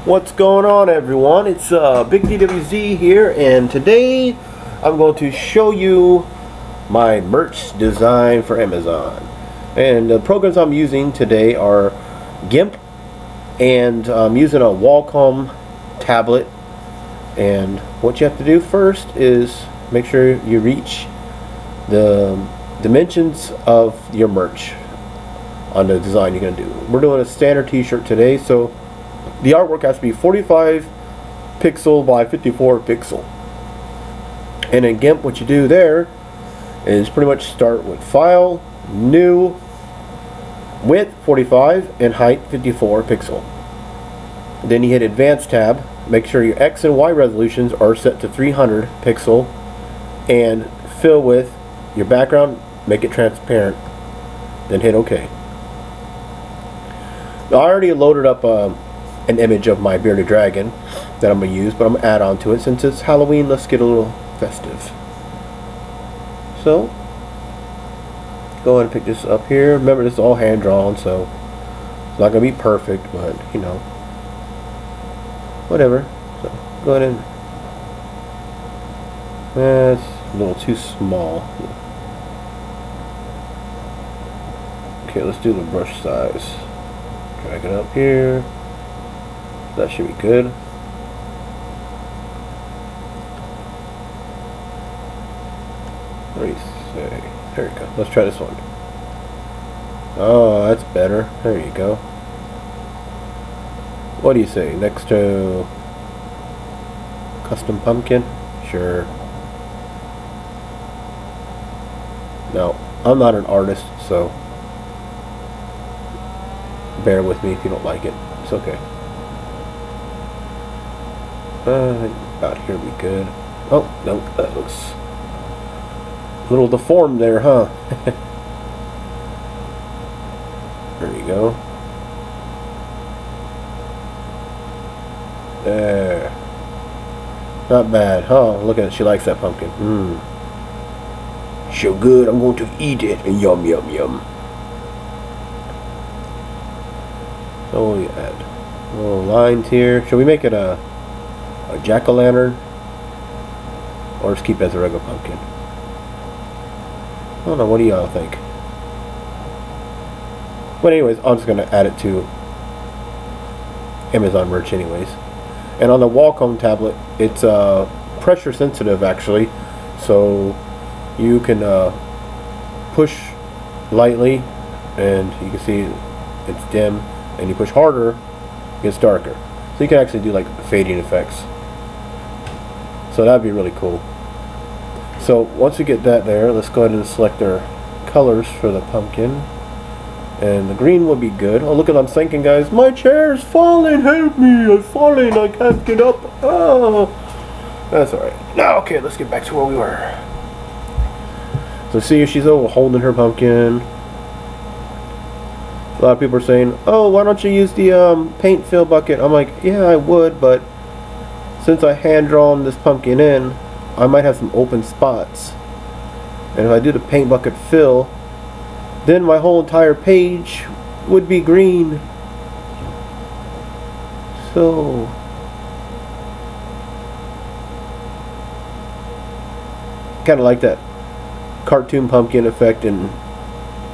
What's going on, everyone? It's Big DWZ here, and today I'm going to show you my merch design for Amazon. And the programs I'm using today are GIMP, and I'm using a Wacom tablet. And what you have to do first is make sure you reach the dimensions of your merch on the design you're going to do. We're doing a standard t-shirt today, so the artwork has to be 45 pixel by 54 pixel. And in GIMP, what you do there is pretty much start with File, New, Width 45, and Height 54 pixel. Then you hit Advanced tab. Make sure your X and Y resolutions are set to 300 pixel, and fill with your background, make it transparent, then hit OK. Now, I already loaded up an image of my bearded dragon that I'm going to use, but I'm going to add on to it. Since it's Halloween, let's get a little festive. So, go ahead and pick this up here. Remember, this is all hand drawn, so it's not going to be perfect, but you know, whatever. So, go ahead and that's a little too small. Okay, let's do the brush size. Drag it up here. That should be good. What do you say? There you go. Let's try this one. Oh, that's better. There you go. What do you say? Next to custom pumpkin? Sure. No, I'm not an artist, so bear with me if you don't like it. It's okay. About here we good. Oh, no, that looks a little deformed there, huh? There you go. There. Not bad, huh? Look at it, she likes that pumpkin. So good, I'm going to eat it. Yum, yum, yum. So what do we add? Little lines here. Should we make it a jack-o'-lantern, or just keep it as a regular pumpkin? I don't know, what do y'all think? But anyways, I'm just gonna add it to Amazon merch anyways. And on the Wacom tablet, it's pressure sensitive actually, so you can push lightly and you can see it's dim, and you push harder, it gets darker. So you can actually do like fading effects. So that'd be really cool. So once we get that there, let's go ahead and select our colors for the pumpkin. And the green would be good. Oh, look at, I'm sinking, guys. My chair's falling. Help me. I'm falling. I can't get up. Oh. That's alright. Now, okay, let's get back to where we were. So see, she's over holding her pumpkin. A lot of people are saying, oh, why don't you use the paint fill bucket? I'm like, yeah, I would, but since I hand drawn this pumpkin in, I might have some open spots. And if I do the paint bucket fill, then my whole entire page would be green. So kind of like that cartoon pumpkin effect and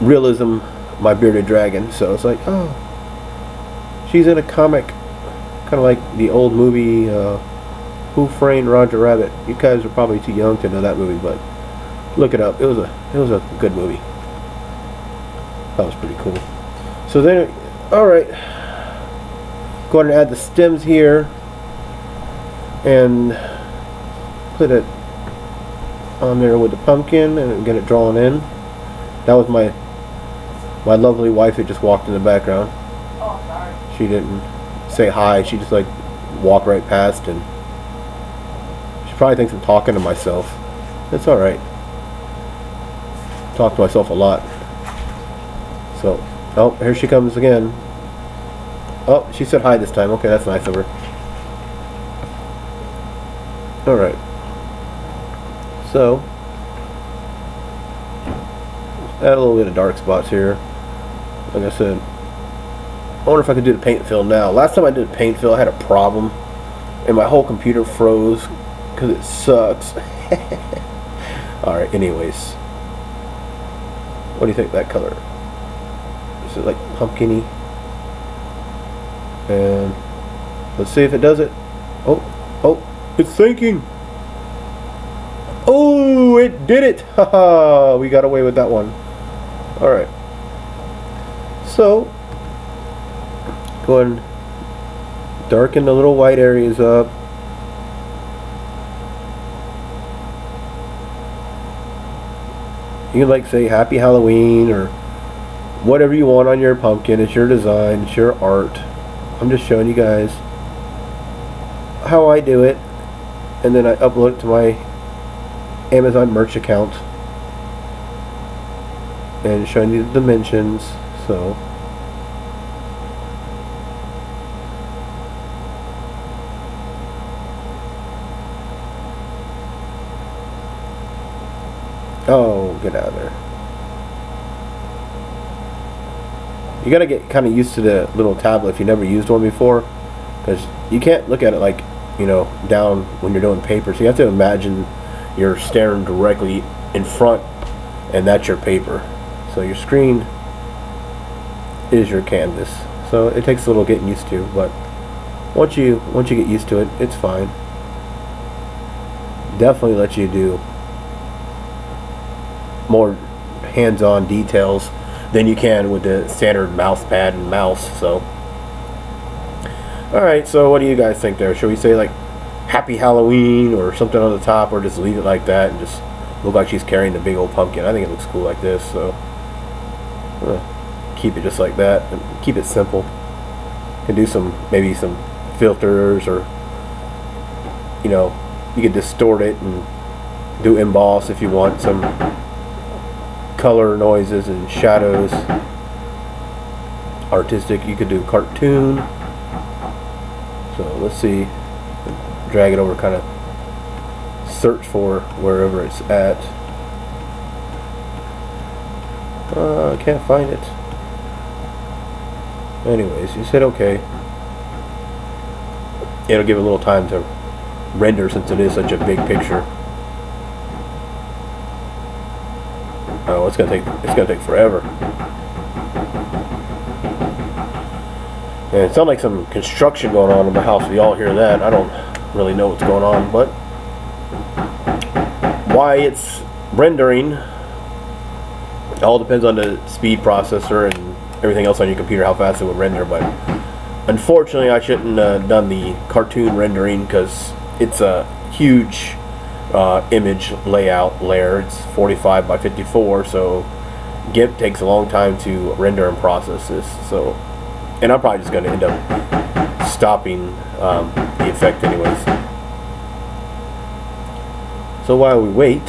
realism, my bearded dragon. So it's like, oh, she's in a comic, kind of like the old movie Who Framed Roger Rabbit. You guys are probably too young to know that movie, but look it up. It was a good movie. That was pretty cool. So then, all right, go ahead and add the stems here and put it on there with the pumpkin and get it drawn in. That was my lovely wife that just walked in the background. Oh, sorry. She didn't say hi. She just like walked right past, and she probably thinks I'm talking to myself. That's all right. Talk to myself a lot. So, oh, here she comes again. Oh, she said hi this time. Okay, that's nice of her. Alright. So, add a little bit of dark spots here. Like I said, I wonder if I could do the paint fill now. Last time I did paint fill, I had a problem, and my whole computer froze because it sucks. Alright, anyways. What do you think of that color? Is it like pumpkin-y? And let's see if it does it. Oh, it's thinking. Oh, it did it. Haha, we got away with that one. Alright. So, go ahead and darken the little white areas up. You can like say Happy Halloween or whatever you want on your pumpkin. It's your design, it's your art. I'm just showing you guys how I do it, and then I upload it to my Amazon merch account and showing you the dimensions. So oh, get out of there. You gotta get kind of used to the little tablet if you never used one before, because you can't look at it like, you know, down when you're doing paper. So you have to imagine you're staring directly in front, and that's your paper. So your screen is your canvas. So it takes a little getting used to, but once you get used to it, it's fine. Definitely lets you do more hands-on details than you can with the standard mouse pad and mouse. So alright, so what do you guys think there? Should we say like Happy Halloween or something on the top, or just leave it like that and just look like she's carrying the big old pumpkin? I think it looks cool like this, so keep it just like that and keep it simple. And do maybe some filters, or you know, you could distort it and do emboss if you want some color noises and shadows. Artistic, you could do cartoon. So let's see, drag it over, kind of search for wherever it's at. I can't find it. Anyways, you said okay. It'll give it a little time to render since it is such a big picture. Oh, it's gonna take forever. And it sounds like some construction going on in the house. We all hear that. I don't really know what's going on, but why it's rendering, it all depends on the speed processor and everything else on your computer, how fast it would render. But unfortunately, I shouldn't have done the cartoon rendering because it's a huge image layout layer. It's 45 by 54, so GIMP takes a long time to render and process this. So, and I'm probably just going to end up stopping the effect anyways. So while we wait,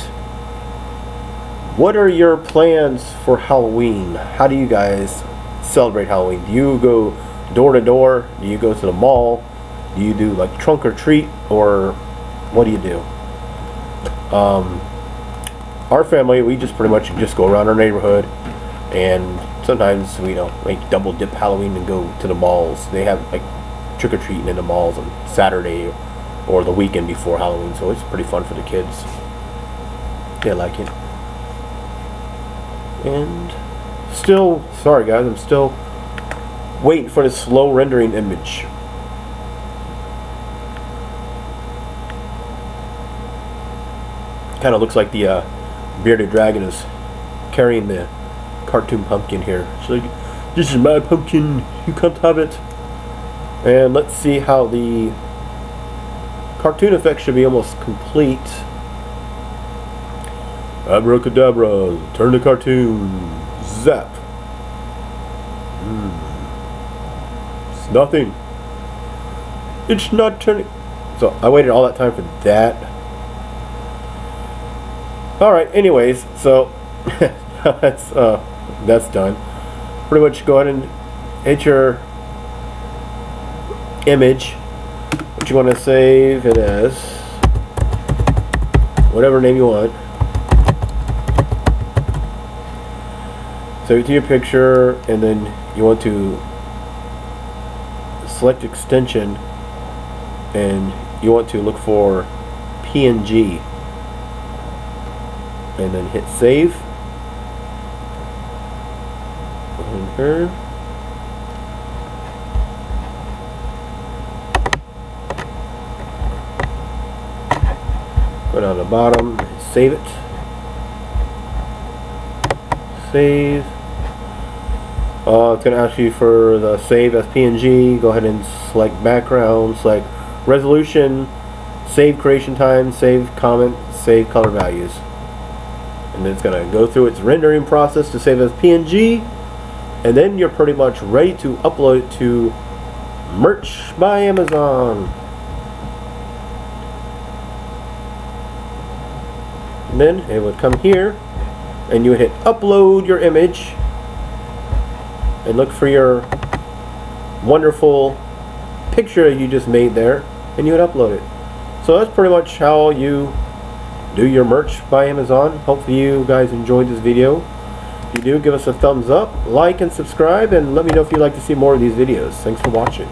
what are your plans for Halloween? How do you guys celebrate Halloween? Do you go door to door? Do you go to the mall? Do you do like trunk or treat, or what do you do? Our family, we just pretty much just go around our neighborhood, and sometimes we like double dip Halloween and go to the malls. They have like trick or treating in the malls on Saturday or the weekend before Halloween, so it's pretty fun for the kids. They like it. And still, sorry guys, I'm still waiting for this slow rendering image. Kind of looks like the bearded dragon is carrying the cartoon pumpkin here. So this is my pumpkin, you can't have it. And let's see how the cartoon effect should be almost complete. Abracadabra, turn the cartoon, zap. It's nothing. It's not turning. So I waited all that time for that. Alright, anyways, so that's done. Pretty much go ahead and hit your image, what you want to save it as, whatever name you want. Save it to your picture, and then you want to select extension, and you want to look for PNG, and then hit save. Okay. Go down the bottom, save it. Save. It's going to ask you for the save as PNG. Go ahead and select background, select resolution, save creation time, save comment, save color values. And then it's going to go through its rendering process to save as PNG. And then you're pretty much ready to upload it to Merch by Amazon. And then it would come here, and you would hit upload your image, and look for your wonderful picture you just made there, and you would upload it. So that's pretty much how you do your Merch by Amazon. Hopefully you guys enjoyed this video. If you do, give us a thumbs up, like and subscribe, and let me know if you'd like to see more of these videos. Thanks for watching.